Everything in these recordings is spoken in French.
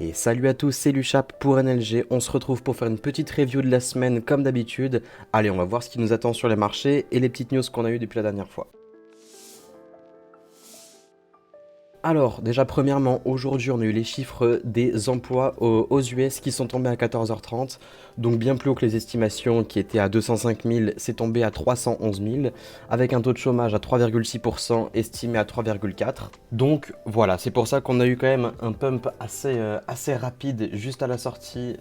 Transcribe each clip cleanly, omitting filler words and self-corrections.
Et salut à tous, c'est Luchap pour NLG. On se retrouve pour faire une petite review de la semaine comme d'habitude. Allez, on va voir ce qui nous attend sur les marchés et les petites news qu'on a eues depuis la dernière fois. Alors, déjà premièrement, aujourd'hui on a eu les chiffres des emplois aux US qui sont tombés à 14h30, donc bien plus haut que les estimations qui étaient à 205 000, c'est tombé à 311 000, avec un taux de chômage à 3,6%, estimé à 3,4%. Donc voilà, c'est pour ça qu'on a eu quand même un pump assez rapide juste à la sortie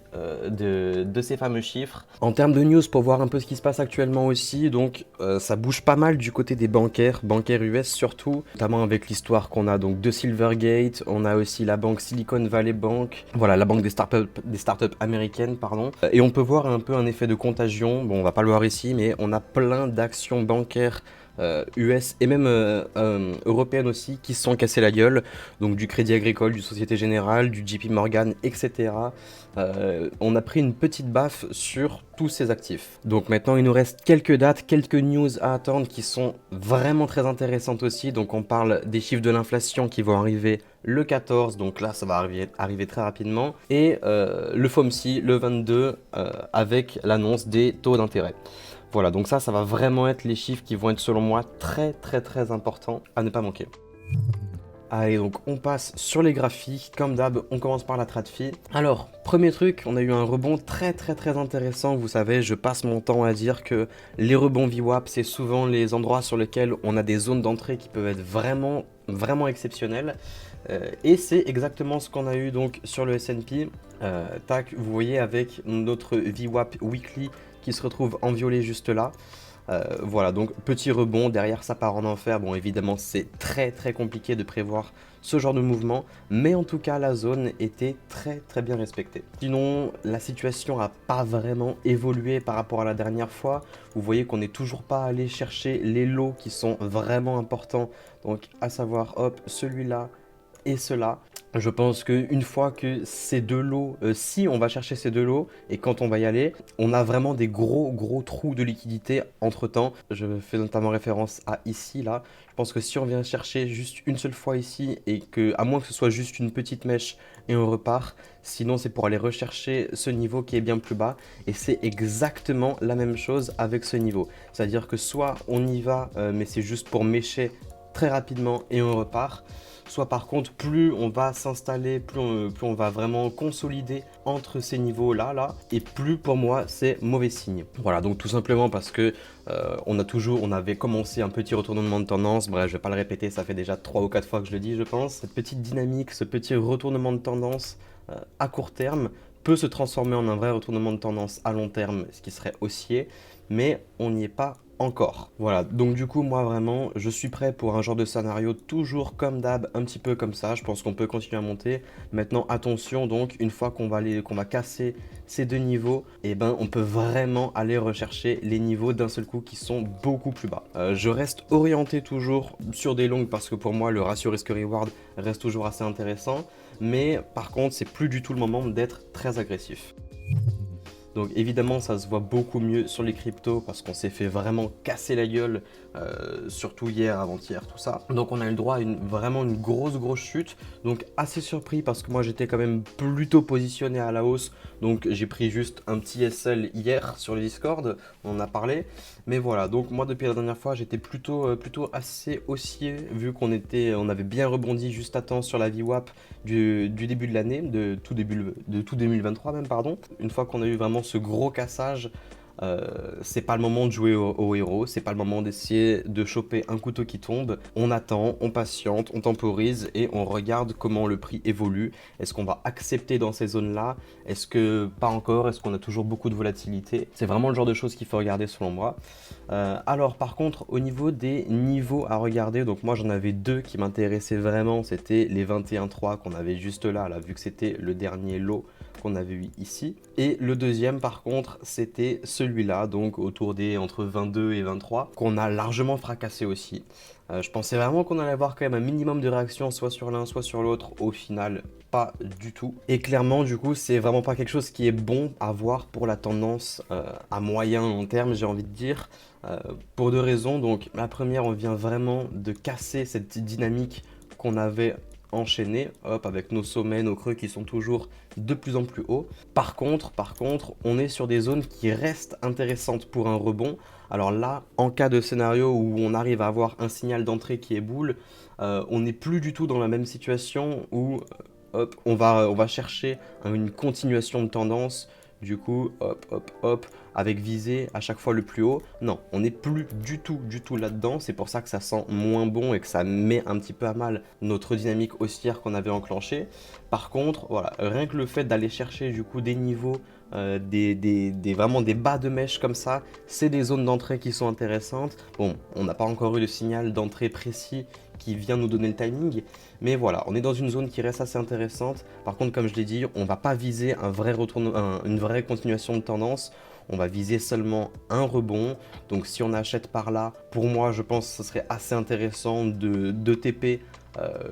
de ces fameux chiffres. En termes de news, pour voir un peu ce qui se passe actuellement aussi, donc ça bouge pas mal du côté des bancaires US surtout, notamment avec l'histoire qu'on a donc de Silvergate, on a aussi la banque Silicon Valley Bank, voilà la banque des startups américaines, pardon. Et on peut voir un peu un effet de contagion, bon on va pas le voir ici, mais on a plein d'actions bancaires US et même européennes aussi qui se sont cassées la gueule, donc du Crédit Agricole, du Société Générale, du JP Morgan, etc. On a pris une petite baffe sur tous ces actifs. Donc maintenant il nous reste quelques dates, quelques news à attendre qui sont vraiment très intéressantes aussi. Donc on parle des chiffres de l'inflation qui vont arriver le 14, donc là ça va arriver très rapidement, et le FOMC le 22 avec l'annonce des taux d'intérêt. Voilà, donc ça va vraiment être les chiffres qui vont être selon moi très importants à ne pas manquer. Allez, donc on passe sur les graphiques, comme d'hab, on commence par la TradFi. Alors, premier truc, on a eu un rebond très intéressant. Vous savez, je passe mon temps à dire que les rebonds VWAP, c'est souvent les endroits sur lesquels on a des zones d'entrée qui peuvent être vraiment exceptionnelles. Et c'est exactement ce qu'on a eu donc sur le S&P. Tac, vous voyez avec notre VWAP Weekly qui se retrouve en violet juste là. Voilà, donc petit rebond, derrière ça part en enfer. Bon, évidemment, c'est très compliqué de prévoir ce genre de mouvement, mais en tout cas, la zone était très bien respectée. Sinon, la situation n'a pas vraiment évolué par rapport à la dernière fois. Vous voyez qu'on n'est toujours pas allé chercher les lots qui sont vraiment importants, donc à savoir, hop, celui-là et cela. Je pense qu'une fois que ces deux lots, si on va chercher ces deux lots, et quand on va y aller, on a vraiment des gros trous de liquidité entre temps. Je fais notamment référence à ici, là. Je pense que si on vient chercher juste une seule fois ici, et que, à moins que ce soit juste une petite mèche et on repart, sinon c'est pour aller rechercher ce niveau qui est bien plus bas. Et c'est exactement la même chose avec ce niveau. C'est-à-dire que soit on y va, mais c'est juste pour mêcher très rapidement et on repart. Soit par contre, plus on va s'installer, plus on va vraiment consolider entre ces niveaux-là, et plus pour moi c'est mauvais signe. Voilà, donc tout simplement parce que on avait commencé un petit retournement de tendance, bref, je vais pas le répéter, ça fait déjà 3 ou 4 fois que je le dis, je pense. Cette petite dynamique, ce petit retournement de tendance à court terme peut se transformer en un vrai retournement de tendance à long terme, ce qui serait haussier, mais on n'y est pas encore. Voilà, donc du coup, moi vraiment, je suis prêt pour un genre de scénario toujours comme d'hab, un petit peu comme ça. Je pense qu'on peut continuer à monter. Maintenant, attention, donc, une fois qu'on va casser ces deux niveaux, et ben, on peut vraiment aller rechercher les niveaux d'un seul coup qui sont beaucoup plus bas. Je reste orienté toujours sur des longues parce que pour moi, le ratio risque-reward reste toujours assez intéressant. Mais par contre, c'est plus du tout le moment d'être très agressif. Donc évidemment ça se voit beaucoup mieux sur les cryptos parce qu'on s'est fait vraiment casser la gueule, surtout hier, avant-hier, tout ça. Donc on a eu le droit à vraiment une grosse chute. Donc assez surpris parce que moi j'étais quand même plutôt positionné à la hausse. Donc j'ai pris juste un petit SL hier sur le Discord, on en a parlé. Mais voilà, donc moi depuis la dernière fois j'étais plutôt assez haussier vu on avait bien rebondi juste à temps sur la VWAP du début de l'année, de tout 2023 même, pardon. Une fois qu'on a eu vraiment ce gros cassage, c'est pas le moment de jouer au héros, c'est pas le moment d'essayer de choper un couteau qui tombe. On attend, on patiente, on temporise et on regarde comment le prix évolue. Est-ce qu'on va accepter dans ces zones-là? Est-ce que pas encore? Est-ce qu'on a toujours beaucoup de volatilité? C'est vraiment le genre de choses qu'il faut regarder selon moi. Alors par contre, au niveau des niveaux à regarder, donc moi j'en avais deux qui m'intéressaient vraiment. C'était les 21,3 qu'on avait juste là, vu que c'était le dernier lot qu'on avait eu ici. Et le deuxième par contre c'était celui-là, donc autour des entre 22 et 23, qu'on a largement fracassé aussi. Je pensais vraiment qu'on allait avoir quand même un minimum de réaction soit sur l'un soit sur l'autre. Au final, pas du tout. Et clairement, du coup, c'est vraiment pas quelque chose qui est bon à voir pour la tendance à moyen long terme, j'ai envie de dire. Pour deux raisons. Donc la première, on vient vraiment de casser cette dynamique qu'on avait enchaîner, hop, avec nos sommets, nos creux qui sont toujours de plus en plus hauts. Par contre, on est sur des zones qui restent intéressantes pour un rebond. Alors là, en cas de scénario où on arrive à avoir un signal d'entrée qui est boule, on n'est plus du tout dans la même situation où hop, on va chercher une continuation de tendance. Du coup, hop, hop, hop, avec visée à chaque fois le plus haut. Non, on n'est plus du tout là-dedans. C'est pour ça que ça sent moins bon et que ça met un petit peu à mal notre dynamique haussière qu'on avait enclenchée. Par contre, voilà, rien que le fait d'aller chercher du coup des niveaux, vraiment des bas de mèche comme ça, c'est des zones d'entrée qui sont intéressantes. Bon, on n'a pas encore eu le signal d'entrée précis qui vient nous donner le timing, mais voilà, on est dans une zone qui reste assez intéressante. Par contre, comme je l'ai dit, on va pas viser une vraie continuation de tendance. On va viser seulement un rebond. Donc si on achète par là, pour moi, je pense que ce serait assez intéressant de TP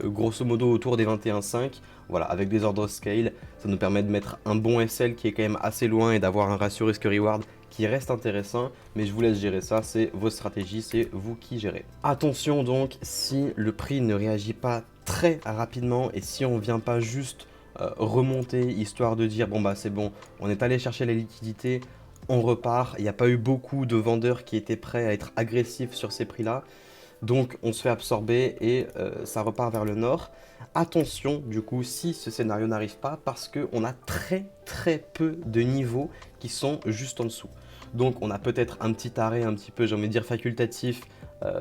grosso modo autour des 21,5. Voilà, avec des ordres scale, ça nous permet de mettre un bon SL qui est quand même assez loin et d'avoir un ratio risque-reward qui reste intéressant, mais je vous laisse gérer ça, c'est vos stratégies, c'est vous qui gérez. Attention donc, si le prix ne réagit pas très rapidement et si on ne vient pas juste remonter histoire de dire bon bah c'est bon, on est allé chercher la liquidité, on repart, il n'y a pas eu beaucoup de vendeurs qui étaient prêts à être agressifs sur ces prix-là. Donc on se fait absorber et ça repart vers le nord. Attention du coup si ce scénario n'arrive pas parce qu'on a très peu de niveaux qui sont juste en dessous. Donc on a peut-être un petit arrêt un petit peu, j'ai envie de dire facultatif,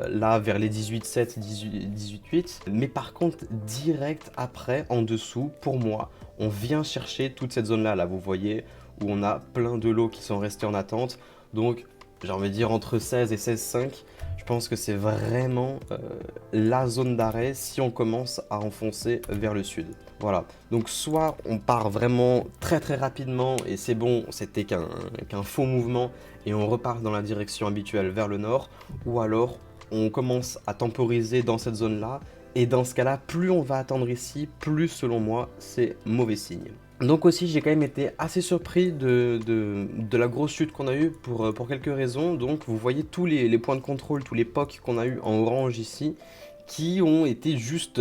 là vers les 18,7, 18,8. Mais par contre direct après, en dessous, pour moi, on vient chercher toute cette zone-là, là vous voyez, où on a plein de lots qui sont restés en attente. Donc j'ai envie de dire entre 16 et 16,5. Je pense que c'est vraiment la zone d'arrêt si on commence à enfoncer vers le sud. Voilà, donc soit on part vraiment très rapidement et c'est bon, c'était qu'un faux mouvement et on repart dans la direction habituelle vers le nord, ou alors on commence à temporiser dans cette zone-là et dans ce cas-là, plus on va attendre ici, plus selon moi, c'est mauvais signe. Donc aussi, j'ai quand même été assez surpris de la grosse chute qu'on a eue pour quelques raisons. Donc vous voyez tous les points de contrôle, tous les POC qu'on a eu en orange ici, qui ont été juste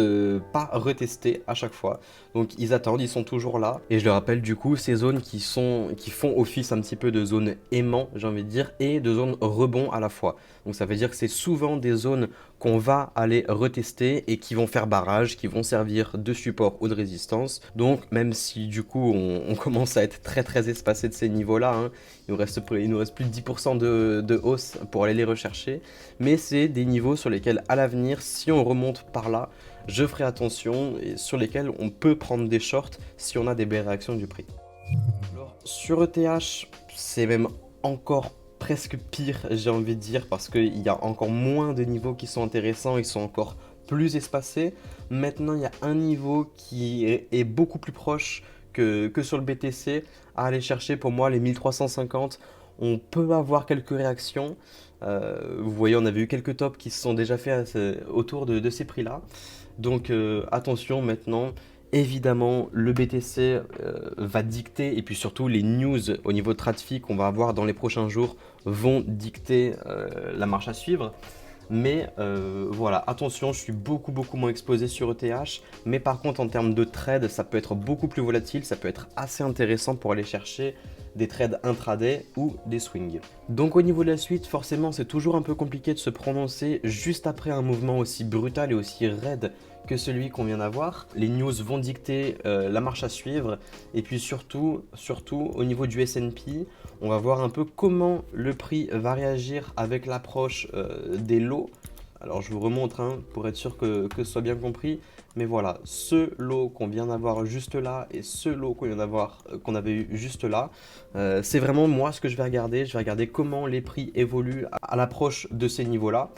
pas retestés à chaque fois. Donc ils attendent, ils sont toujours là. Et je le rappelle du coup, ces zones qui font office un petit peu de zone aimant, j'ai envie de dire, et de zone rebond à la fois. Donc ça veut dire que c'est souvent des zones qu'on va aller retester et qui vont faire barrage, qui vont servir de support ou de résistance. Donc même si du coup on commence à être très espacé de ces niveaux-là, hein, il nous reste plus de 10% de hausse pour aller les rechercher, mais c'est des niveaux sur lesquels à l'avenir, si on remonte par là, je ferai attention et sur lesquels on peut prendre des shorts si on a des belles réactions du prix. Alors sur ETH, c'est même encore presque pire, j'ai envie de dire, parce qu'il y a encore moins de niveaux qui sont intéressants, ils sont encore plus espacés. Maintenant, il y a un niveau qui est beaucoup plus proche que sur le BTC à aller chercher pour moi les 1350. On peut avoir quelques réactions. Vous voyez, on avait eu quelques tops qui se sont déjà faits autour de ces prix-là. Donc attention maintenant. Évidemment, le BTC va dicter, et puis surtout les news au niveau de TradFi qu'on va avoir dans les prochains jours vont dicter la marche à suivre. Mais voilà, attention, je suis beaucoup moins exposé sur ETH. Mais par contre, en termes de trade, ça peut être beaucoup plus volatile, ça peut être assez intéressant pour aller chercher des trades intraday ou des swings. Donc au niveau de la suite, forcément, c'est toujours un peu compliqué de se prononcer juste après un mouvement aussi brutal et aussi raide que celui qu'on vient d'avoir. Les news vont dicter la marche à suivre et puis surtout au niveau du S&P, on va voir un peu comment le prix va réagir avec l'approche des lots. Alors je vous remontre hein, pour être sûr que ce soit bien compris. Mais voilà, ce lot qu'on vient d'avoir juste là et ce lot qu'on vient d'avoir, qu'on avait eu juste là, c'est vraiment moi ce que je vais regarder. Je vais regarder comment les prix évoluent à l'approche de ces niveaux-là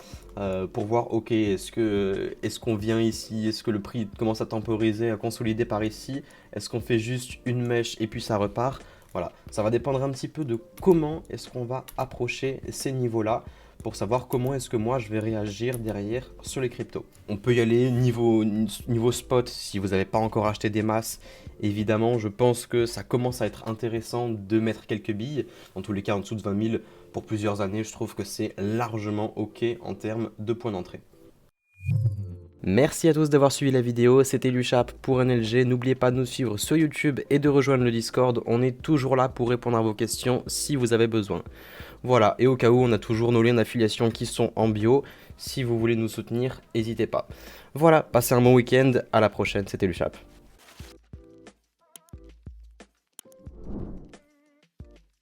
pour voir, ok, est-ce qu'on vient ici, est-ce que le prix commence à temporiser, à consolider par ici, est-ce qu'on fait juste une mèche et puis ça repart. Voilà, ça va dépendre un petit peu de comment est-ce qu'on va approcher ces niveaux-là pour savoir comment est-ce que moi je vais réagir derrière sur les cryptos. On peut y aller niveau spot si vous n'avez pas encore acheté des masses. Évidemment, je pense que ça commence à être intéressant de mettre quelques billes. En tous les cas, en dessous de 20 000 pour plusieurs années, je trouve que c'est largement OK en termes de points d'entrée. Merci à tous d'avoir suivi la vidéo, c'était Luchap pour NLG. N'oubliez pas de nous suivre sur YouTube et de rejoindre le Discord. On est toujours là pour répondre à vos questions si vous avez besoin. Voilà, et au cas où, on a toujours nos liens d'affiliation qui sont en bio. Si vous voulez nous soutenir, n'hésitez pas. Voilà, passez un bon week-end, à la prochaine, c'était Luchap.